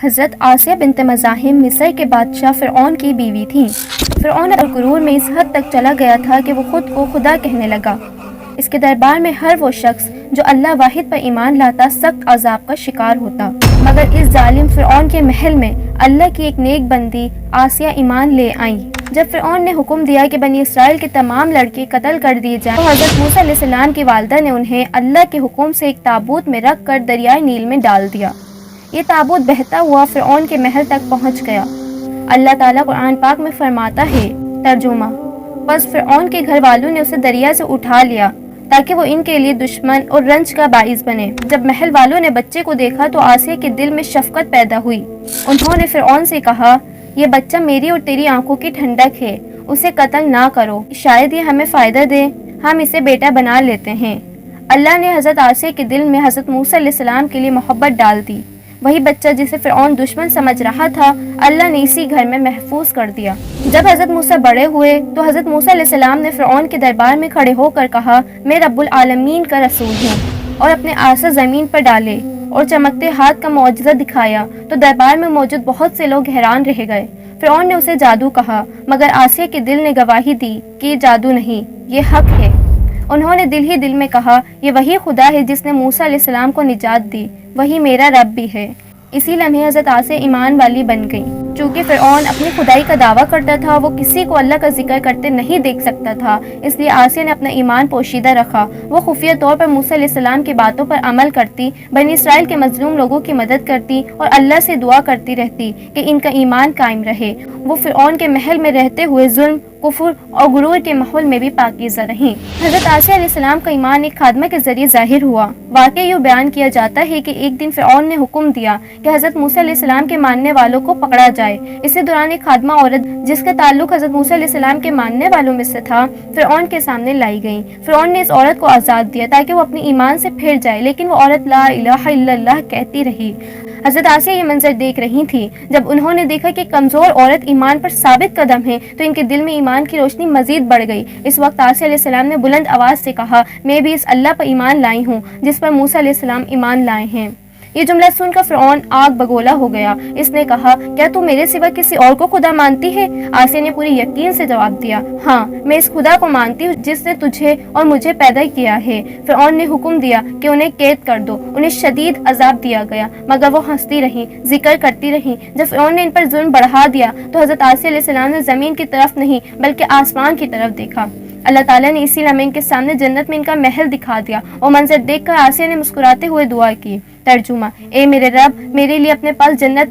حضرت آسیہ بنت مزاحم مصر کے بادشاہ فرعون کی بیوی تھیں۔ فرعون اور غرور میں اس حد تک چلا گیا تھا کہ وہ خود کو خدا کہنے لگا۔ اس کے دربار میں ہر وہ شخص جو اللہ واحد پر ایمان لاتا سخت عذاب کا شکار ہوتا، مگر اس ظالم فرعون کے محل میں اللہ کی ایک نیک بندی آسیہ ایمان لے آئیں۔ جب فرعون نے حکم دیا کہ بنی اسرائیل کے تمام لڑکے قتل کر دیے جائیں تو حضرت موسیٰ علیہ السلام کی والدہ نے انہیں اللہ کے حکم سے ایک تابوت میں رکھ کر دریائے نیل میں ڈال دیا۔ یہ تابوت بہتا ہوا فرعون کے محل تک پہنچ گیا۔ اللہ تعالیٰ قرآن پاک میں فرماتا ہے، ترجمہ: بس فرعون کے گھر والوں نے اسے دریا سے اٹھا لیا تاکہ وہ ان کے لیے دشمن اور رنج کا باعث بنے۔ جب محل والوں نے بچے کو دیکھا تو آسیہ کے دل میں شفقت پیدا ہوئی۔ انہوں نے فرعون سے کہا، یہ بچہ میری اور تیری آنکھوں کی ٹھنڈک ہے، اسے قتل نہ کرو، شاید یہ ہمیں فائدہ دے، ہم اسے بیٹا بنا لیتے ہیں۔ اللہ نے حضرت آسیہ کے دل میں حضرت موسیٰ علیہ السلام کے لیے محبت ڈال دی۔ وہی بچہ جسے فرعون دشمن سمجھ رہا تھا، اللہ نے اسی گھر میں محفوظ کر دیا۔ جب حضرت موسیٰ بڑے ہوئے تو حضرت موسیٰ علیہ السلام نے فرعون کے دربار میں کھڑے ہو کر کہا، میں رب العالمین کا رسول ہوں، اور اپنے آسا زمین پر ڈالے اور چمکتے ہاتھ کا معجزہ دکھایا تو دربار میں موجود بہت سے لوگ حیران رہ گئے۔ فرعون نے اسے جادو کہا، مگر آسیہ کے دل نے گواہی دی کہ یہ جادو نہیں، یہ حق ہے۔ انہوں نے دل ہی دل میں کہا، یہ وہی خدا ہے جس نے موسیٰ علیہ السلام کو نجات دی، وہی میرا رب بھی ہے۔ اسی لمحے حضرت آسیہ ایمان والی بن گئی۔ چونکہ فرعون اپنی خدائی کا دعویٰ کرتا تھا، وہ کسی کو اللہ کا ذکر کرتے نہیں دیکھ سکتا تھا، اس لیے آسیہ نے اپنا ایمان پوشیدہ رکھا۔ وہ خفیہ طور پر موسیٰ علیہ السلام کی باتوں پر عمل کرتی، بنی اسرائیل کے مظلوم لوگوں کی مدد کرتی اور اللہ سے دعا کرتی رہتی کہ ان کا ایمان قائم رہے۔ وہ فرعون کے محل میں رہتے ہوئے ظلم، کفر اور غرور کے ماحول میں بھی پاکیزہ رہیں۔ حضرت آسیہ علیہ السلام کا ایمان ایک خادمہ کے ذریعے ظاہر ہوا۔ واقعہ یہ بیان کیا جاتا ہے کہ ایک دن فرعون نے حکم دیا کہ حضرت موسیٰ علیہ السلام کے ماننے والوں کو پکڑا جائے۔ اسی دوران ایک خادمہ عورت جس کا تعلق حضرت موسیٰ علیہ السلام کے ماننے والوں میں سے تھا، فرعون کے سامنے لائی گئی۔ فرعون نے اس عورت کو آزاد دیا تاکہ وہ اپنے ایمان سے پھر جائے، لیکن وہ عورت لا الہ الا اللہ کہتی رہی۔ حضرت آسیہ یہ منظر دیکھ رہی تھی۔ جب انہوں نے دیکھا کہ کمزور عورت ایمان پر ثابت قدم ہے تو ان کے دل میں ایمان کی روشنی مزید بڑھ گئی۔ اس وقت آسیہ علیہ السلام نے بلند آواز سے کہا، میں بھی اس اللہ پر ایمان لائی ہوں جس پر موسیٰ علیہ السلام ایمان لائے ہیں۔ یہ جملہ سن کر فرعون آگ بگولا ہو گیا۔ اس نے کہا، کیا تو میرے سوا کسی اور کو خدا مانتی ہے؟ آسیہ نے پوری یقین سے جواب دیا، ہاں، میں اس خدا کو مانتی ہوں جس نے تجھے اور مجھے پیدا کیا ہے۔ فرعون نے حکم دیا کہ انہیں قید کر دو۔ انہیں شدید عذاب دیا گیا، مگر وہ ہنستی رہیں، ذکر کرتی رہیں۔ جب فرعون نے ان پر ظلم بڑھا دیا تو حضرت آسیہ علیہ السلام نے زمین کی طرف نہیں بلکہ آسمان کی طرف دیکھا۔ اللہ تعالیٰ نے اسی لمحے ان کے سامنے جنت میں ان کا محل دکھا دیا اور منظر دیکھ کر آسیہ نے مسکراتے ہوئے دعا کی۔ ترجمہ: اے میرے رب، میرے لیے اپنے پاس جنت